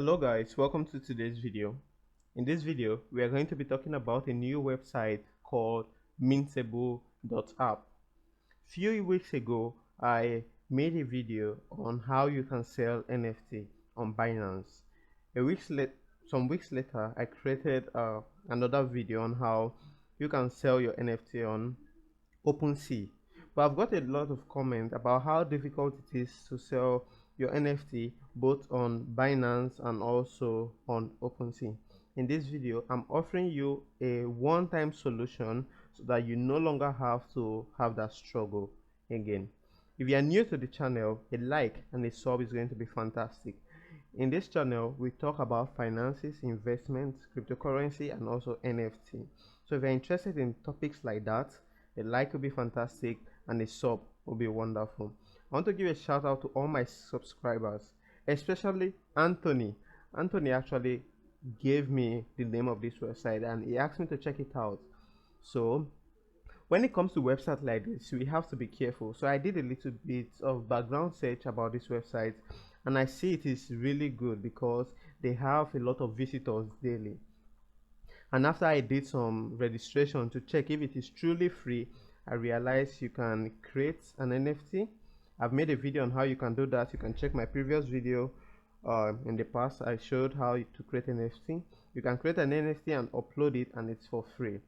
Hello guys, welcome to today's video. In this video, we are going to be talking about a new website called Mintable.app. Few weeks ago, I made a video on how you can sell NFT on Binance. Some weeks later, I created another video on how you can sell your NFT on OpenSea. But I've got a lot of comments about how difficult it is to sell your NFT both on Binance and also on OpenSea. In this video, I'm offering you a one-time solution so that you no longer have to have that struggle again. If you are new to the channel, a like and a sub is going to be fantastic. In this channel, we talk about finances, investments, cryptocurrency, and also NFT. So if you're interested in topics like that, a like will be fantastic and a sub will be wonderful. I want to give a shout out to all my subscribers, especially Anthony. Anthony actually gave me the name of this website and he asked me to check it out. So when it comes to websites like this, we have to be careful. So I did a little bit of background search about this website and I see it is really good because they have a lot of visitors daily. And after I did some registration to check if it is truly free, I realized you can create an NFT. I've made a video on how you can do that. You can check my previous video. In the past, I showed how to create an NFT. You can create an NFT and upload it, and it's for free.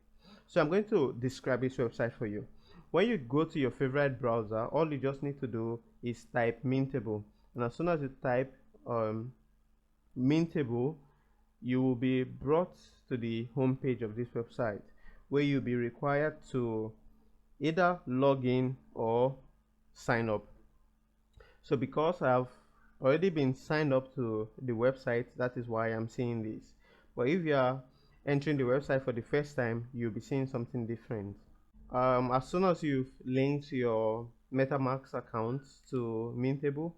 So I'm going to describe this website for you. When you go to your favorite browser, all you just need to do is type Mintable, and as soon as you type Mintable, you will be brought to the home page of this website where you'll be required to either log in or sign up. So because I've already been signed up to the website, that is why I'm seeing this. But if you are entering the website for the first time, you'll be seeing something different. As soon as you've linked your MetaMask account to Mintable,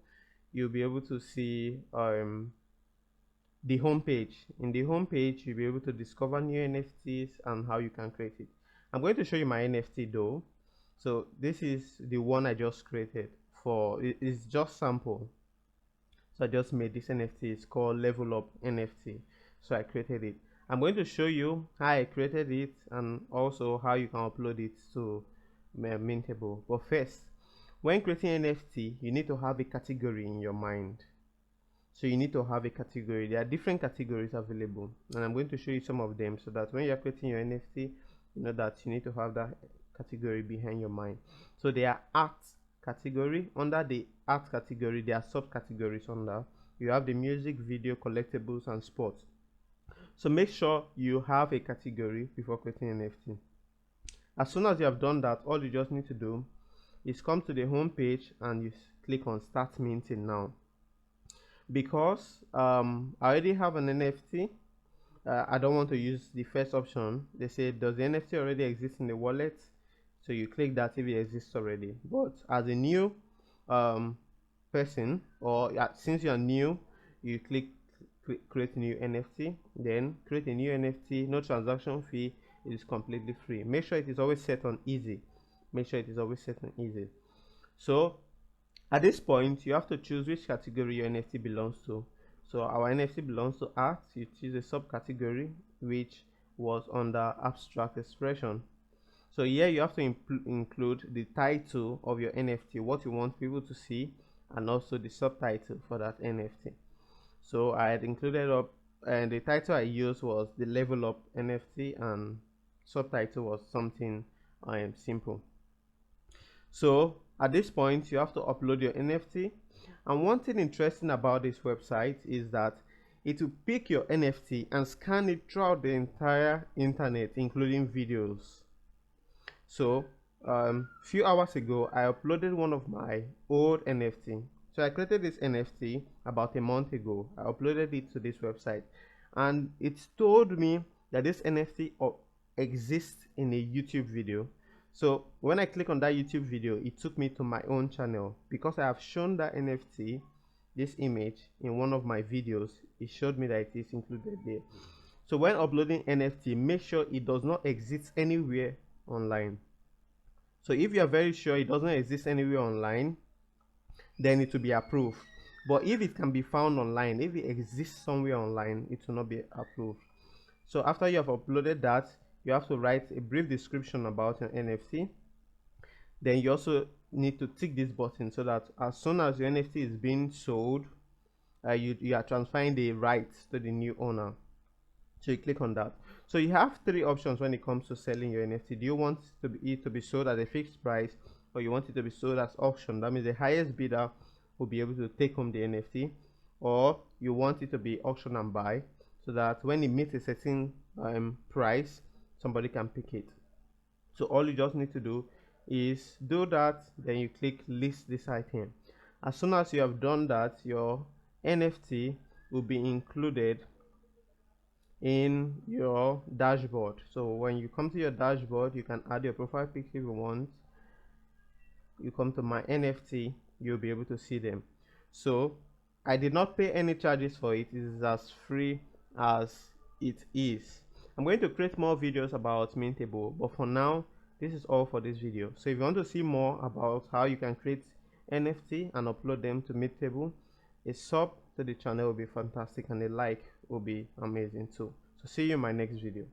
you'll be able to see the home page. In the home page, you'll be able to discover new NFTs and how you can create it. I'm going to show you my NFT though. So this is the one I just created for, it's just sample. So I just made this NFT. It's called Level Up NFT. So I created it. I'm going to show you how I created it and also how you can upload it to Mintable. But first, when creating NFT, you need to have a category in your mind. So you need to have a category. There are different categories available, and I'm going to show you some of them so that when you're creating your NFT, you know that you need to have that category behind your mind. So there are art category. Under the art category, there are subcategories under. You have the music, video, collectibles, and sports. So make sure you have a category before creating an NFT. As soon as you have done that, all you just need to do is come to the home page and you click on Start Minting Now. Because I already have an NFT, I don't want to use the first option. They say, does the NFT already exist in the wallet? So you click that if it exists already. But as a new person, or since you're new, you click create new NFT, then create a new NFT, no transaction fee, it is completely free. Make sure it is always set on easy. Make sure it is always set on easy. So at this point, you have to choose which category your NFT belongs to. So our NFT belongs to art. You choose a subcategory which was under abstract expression. So here you have to include the title of your NFT, what you want people to see, and also the subtitle for that NFT. So I had included up, and the title I used was the Level Up NFT, and subtitle was something simple. So at this point, you have to upload your NFT. And one thing interesting about this website is that it will pick your NFT and scan it throughout the entire internet, including videos. So few hours ago, I uploaded one of my old NFT. So I created this NFT about a month ago. I uploaded it to this website and it told me that this NFT exists in a YouTube video. So when I click on that YouTube video, it took me to my own channel. Because I have shown that NFT, this image, in one of my videos, it showed me that it is included there. So when uploading NFT, make sure it does not exist anywhere online. So if you are very sure it doesn't exist anywhere online, then it will be approved. But if it can be found online, if it exists somewhere online, it will not be approved. So after you have uploaded that, you have to write a brief description about your NFT. Then you also need to tick this button so that as soon as your NFT is being sold, you are transferring the rights to the new owner. So you click on that. So you have three options when it comes to selling your NFT. Do you want it to be sold at a fixed price, or you want it to be sold as auction? That means the highest bidder will be able to take home the NFT, or you want it to be auction and buy, so that when it meets a certain price, somebody can pick it. So all you just need to do is do that, then you click list this item. As soon as you have done that, your NFT will be included in your dashboard. So when you come to your dashboard, you can add your profile pic if you want. You come to my NFT, you'll be able to see them. So I did not pay any charges for it. It is as free as it is. I'm going to create more videos about Mintable, but for now this is all for this video. So if you want to see more about how you can create NFT and upload them to Mintable, a sub to the channel will be fantastic, and a like will be amazing too. So see you in my next video.